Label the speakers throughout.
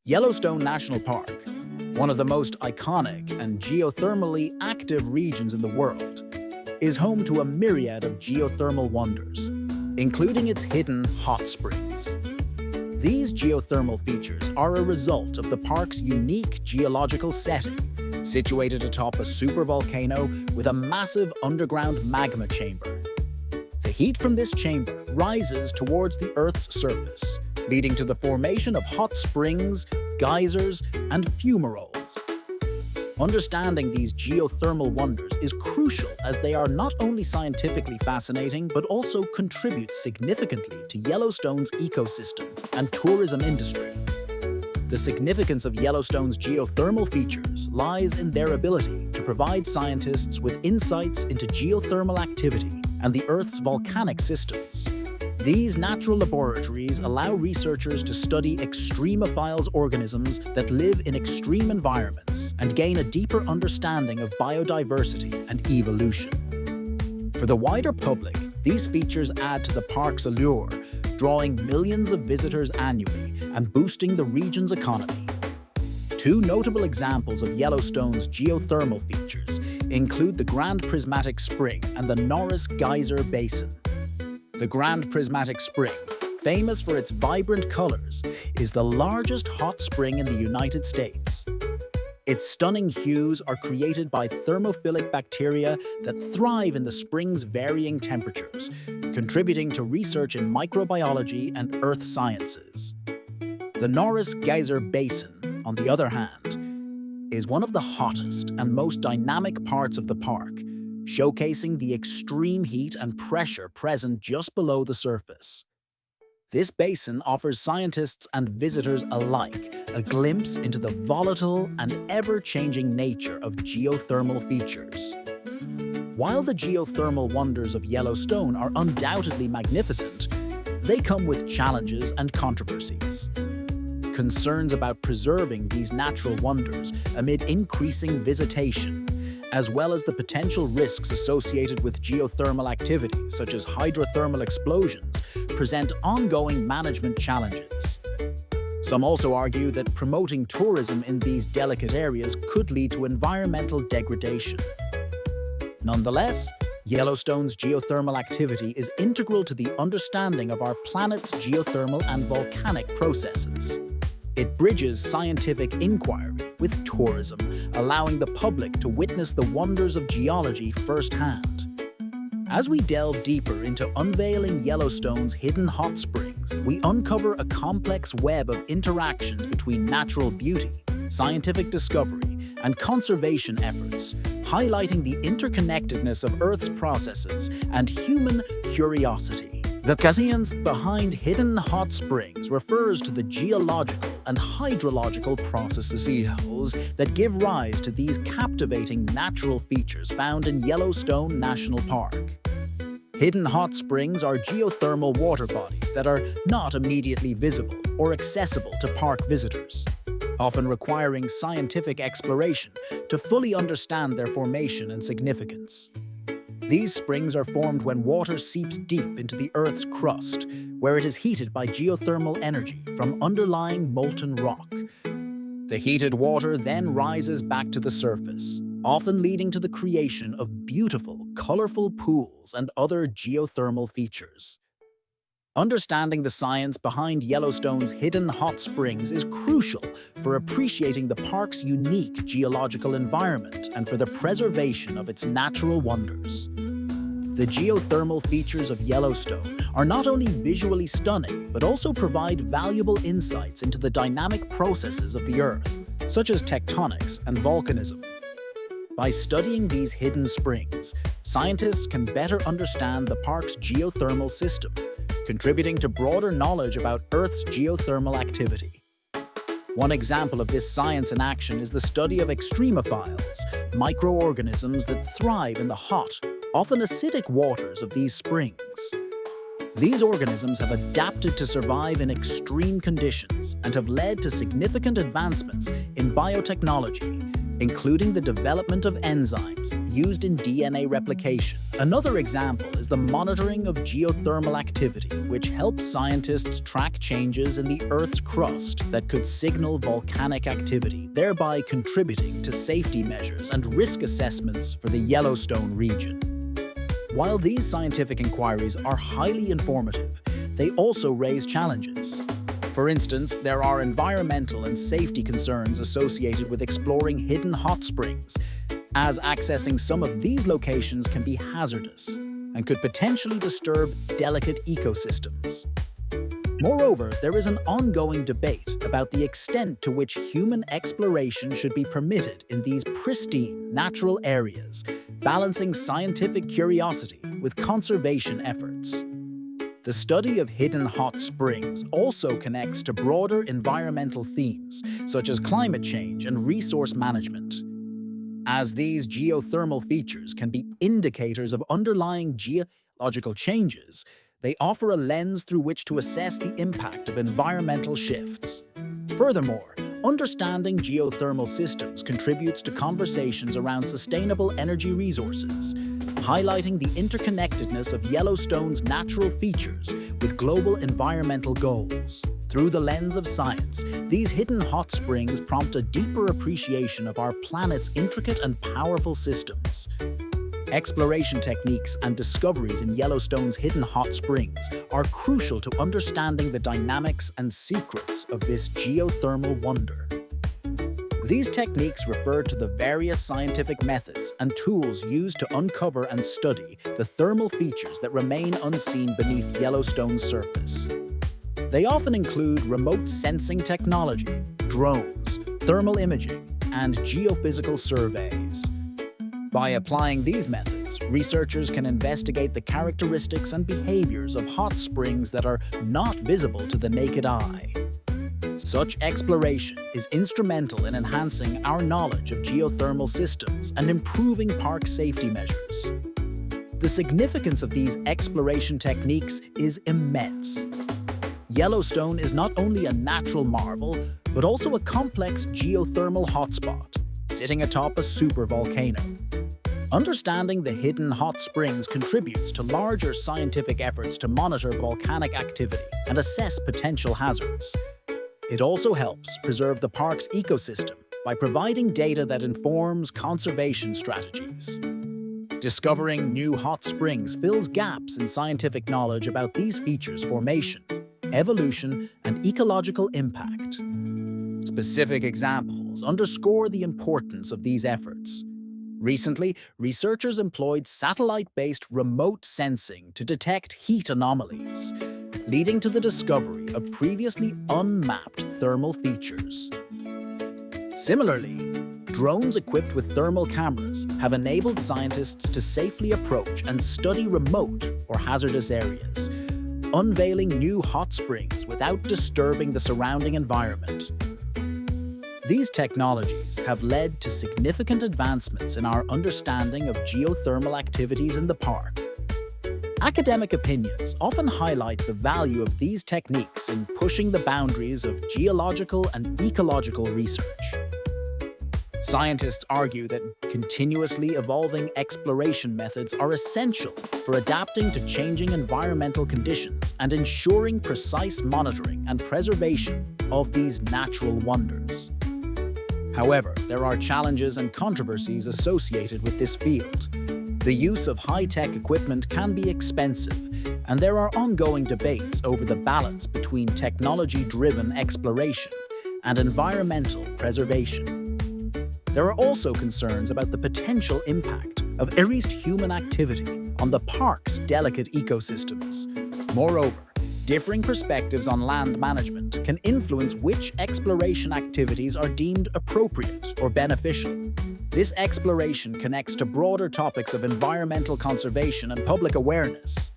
Speaker 1: Yellowstone National Park, one of the most iconic and geothermally active regions in the world, is home to a myriad of geothermal wonders, including its hidden hot springs. These geothermal features are a result of the park's unique geological setting, situated atop a supervolcano with a massive underground magma chamber. The heat from this chamber rises towards the Earth's surface, leading to the formation of hot springs, geysers, and fumaroles. Understanding these geothermal wonders is crucial as they are not only scientifically fascinating but also contribute significantly to Yellowstone's ecosystem and tourism industry. The significance of Yellowstone's geothermal features lies in their ability to provide scientists with insights into geothermal activity and the Earth's volcanic systems. These natural laboratories allow researchers to study extremophiles organisms that live in extreme environments and gain a deeper understanding of biodiversity and evolution. For the wider public, these features add to the park's allure, drawing millions of visitors annually and boosting the region's economy. Two notable examples of Yellowstone's geothermal features include the Grand Prismatic Spring and the Norris Geyser Basin. The Grand Prismatic Spring, famous for its vibrant colors, is the largest hot spring in the United States. Its stunning hues are created by thermophilic bacteria that thrive in the spring's varying temperatures, contributing to research in microbiology and earth sciences. The Norris Geyser Basin, on the other hand, is one of the hottest and most dynamic parts of the park, showcasing the extreme heat and pressure present just below the surface. This basin offers scientists and visitors alike a glimpse into the volatile and ever-changing nature of geothermal features. While the geothermal wonders of Yellowstone are undoubtedly magnificent, they come with challenges and controversies. Concerns about preserving these natural wonders amid increasing visitation, as well as the potential risks associated with geothermal activity, such as hydrothermal explosions, present ongoing management challenges. Some also argue that promoting tourism in these delicate areas could lead to environmental degradation. Nonetheless, Yellowstone's geothermal activity is integral to the understanding of our planet's geothermal and volcanic processes. It bridges scientific inquiry with tourism, allowing the public to witness the wonders of geology firsthand. As we delve deeper into unveiling Yellowstone's hidden hot springs, we uncover a complex web of interactions between natural beauty, scientific discovery, and conservation efforts, highlighting the interconnectedness of Earth's processes and human curiosity. The science behind hidden hot springs refers to the geological and hydrological processes that give rise to these captivating natural features found in Yellowstone National Park. Hidden hot springs are geothermal water bodies that are not immediately visible or accessible to park visitors, often requiring scientific exploration to fully understand their formation and significance. These springs are formed when water seeps deep into the Earth's crust, where it is heated by geothermal energy from underlying molten rock. The heated water then rises back to the surface, often leading to the creation of beautiful, colorful pools and other geothermal features. Understanding the science behind Yellowstone's hidden hot springs is crucial for appreciating the park's unique geological environment and for the preservation of its natural wonders. The geothermal features of Yellowstone are not only visually stunning, but also provide valuable insights into the dynamic processes of the Earth, such as tectonics and volcanism. By studying these hidden springs, scientists can better understand the park's geothermal system, contributing to broader knowledge about Earth's geothermal activity. One example of this science in action is the study of extremophiles, microorganisms that thrive in the hot, often acidic waters of these springs. These organisms have adapted to survive in extreme conditions and have led to significant advancements in biotechnology, including the development of enzymes used in DNA replication. Another example is the monitoring of geothermal activity, which helps scientists track changes in the Earth's crust that could signal volcanic activity, thereby contributing to safety measures and risk assessments for the Yellowstone region. While these scientific inquiries are highly informative, they also raise challenges. For instance, there are environmental and safety concerns associated with exploring hidden hot springs, as accessing some of these locations can be hazardous and could potentially disturb delicate ecosystems. Moreover, there is an ongoing debate about the extent to which human exploration should be permitted in these pristine natural areas, balancing scientific curiosity with conservation efforts. The study of hidden hot springs also connects to broader environmental themes, such as climate change and resource management. As these geothermal features can be indicators of underlying geological changes, they offer a lens through which to assess the impact of environmental shifts. Furthermore, understanding geothermal systems contributes to conversations around sustainable energy resources, highlighting the interconnectedness of Yellowstone's natural features with global environmental goals. Through the lens of science, these hidden hot springs prompt a deeper appreciation of our planet's intricate and powerful systems. Exploration techniques and discoveries in Yellowstone's hidden hot springs are crucial to understanding the dynamics and secrets of this geothermal wonder. These techniques refer to the various scientific methods and tools used to uncover and study the thermal features that remain unseen beneath Yellowstone's surface. They often include remote sensing technology, drones, thermal imaging, and geophysical surveys. By applying these methods, researchers can investigate the characteristics and behaviors of hot springs that are not visible to the naked eye. Such exploration is instrumental in enhancing our knowledge of geothermal systems and improving park safety measures. The significance of these exploration techniques is immense. Yellowstone is not only a natural marvel, but also a complex geothermal hotspot, sitting atop a supervolcano. Understanding the hidden hot springs contributes to larger scientific efforts to monitor volcanic activity and assess potential hazards. It also helps preserve the park's ecosystem by providing data that informs conservation strategies. Discovering new hot springs fills gaps in scientific knowledge about these features' formation, evolution, and ecological impact. Specific examples underscore the importance of these efforts. Recently, researchers employed satellite-based remote sensing to detect heat anomalies, leading to the discovery of previously unmapped thermal features. Similarly, drones equipped with thermal cameras have enabled scientists to safely approach and study remote or hazardous areas, unveiling new hot springs without disturbing the surrounding environment. These technologies have led to significant advancements in our understanding of geothermal activities in the park. Academic opinions often highlight the value of these techniques in pushing the boundaries of geological and ecological research. Scientists argue that continuously evolving exploration methods are essential for adapting to changing environmental conditions and ensuring precise monitoring and preservation of these natural wonders. However, there are challenges and controversies associated with this field. The use of high-tech equipment can be expensive, and there are ongoing debates over the balance between technology-driven exploration and environmental preservation. There are also concerns about the potential impact of increased human activity on the park's delicate ecosystems. Moreover, differing perspectives on land management can influence which exploration activities are deemed appropriate or beneficial. This exploration connects to broader topics of environmental conservation and public awareness.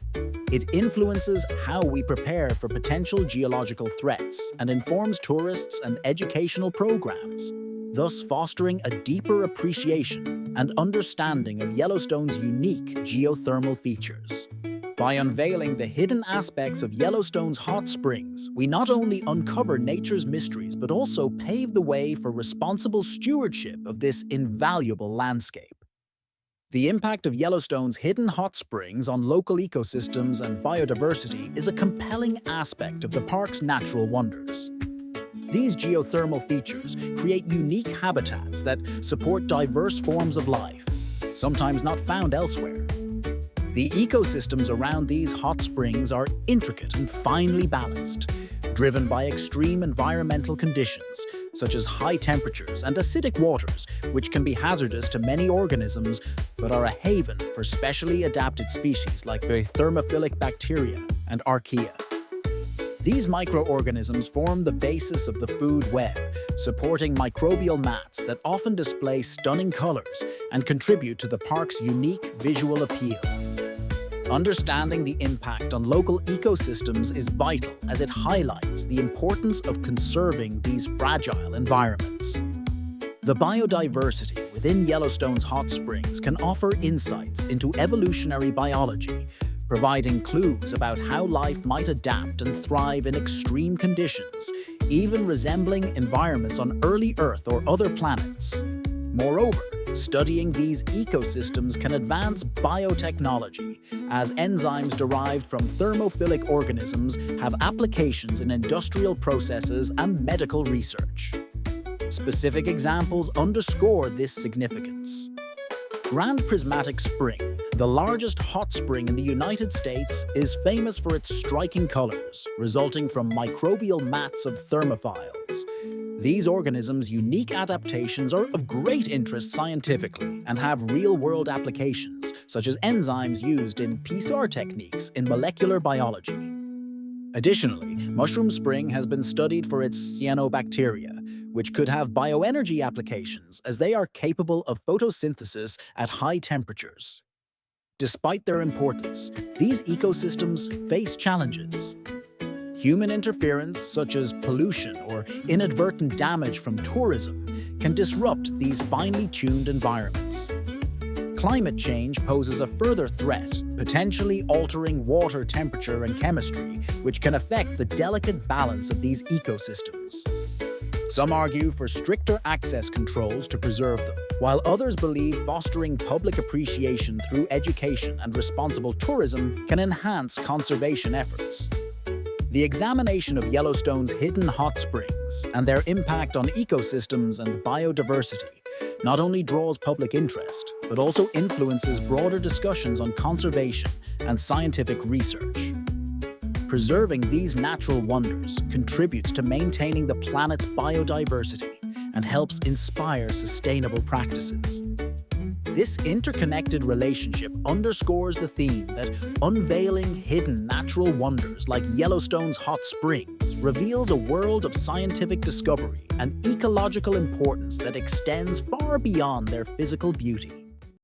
Speaker 1: It influences how we prepare for potential geological threats and informs tourists and educational programs, thus fostering a deeper appreciation and understanding of Yellowstone's unique geothermal features. By unveiling the hidden aspects of Yellowstone's hot springs, we not only uncover nature's mysteries but also pave the way for responsible stewardship of this invaluable landscape. The impact of Yellowstone's hidden hot springs on local ecosystems and biodiversity is a compelling aspect of the park's natural wonders. These geothermal features create unique habitats that support diverse forms of life, sometimes not found elsewhere. The ecosystems around these hot springs are intricate and finely balanced, driven by extreme environmental conditions, such as high temperatures and acidic waters, which can be hazardous to many organisms but are a haven for specially adapted species like the thermophilic bacteria and archaea. These microorganisms form the basis of the food web, supporting microbial mats that often display stunning colors and contribute to the park's unique visual appeal. Understanding the impact on local ecosystems is vital as it highlights the importance of conserving these fragile environments. The biodiversity within Yellowstone's hot springs can offer insights into evolutionary biology, providing clues about how life might adapt and thrive in extreme conditions, even resembling environments on early Earth or other planets. Moreover, studying these ecosystems can advance biotechnology, as enzymes derived from thermophilic organisms have applications in industrial processes and medical research. Specific examples underscore this significance. Grand Prismatic Spring, the largest hot spring in the United States, is famous for its striking colors, resulting from microbial mats of thermophiles. These organisms' unique adaptations are of great interest scientifically and have real-world applications, such as enzymes used in PCR techniques in molecular biology. Additionally, Mushroom Spring has been studied for its cyanobacteria, which could have bioenergy applications as they are capable of photosynthesis at high temperatures. Despite their importance, these ecosystems face challenges. Human interference, such as pollution or inadvertent damage from tourism, can disrupt these finely tuned environments. Climate change poses a further threat, potentially altering water temperature and chemistry, which can affect the delicate balance of these ecosystems. Some argue for stricter access controls to preserve them, while others believe fostering public appreciation through education and responsible tourism can enhance conservation efforts. The examination of Yellowstone's hidden hot springs and their impact on ecosystems and biodiversity not only draws public interest, but also influences broader discussions on conservation and scientific research. Preserving these natural wonders contributes to maintaining the planet's biodiversity and helps inspire sustainable practices. This interconnected relationship underscores the theme that unveiling hidden natural wonders like Yellowstone's hot springs reveals a world of scientific discovery and ecological importance that extends far beyond their physical beauty.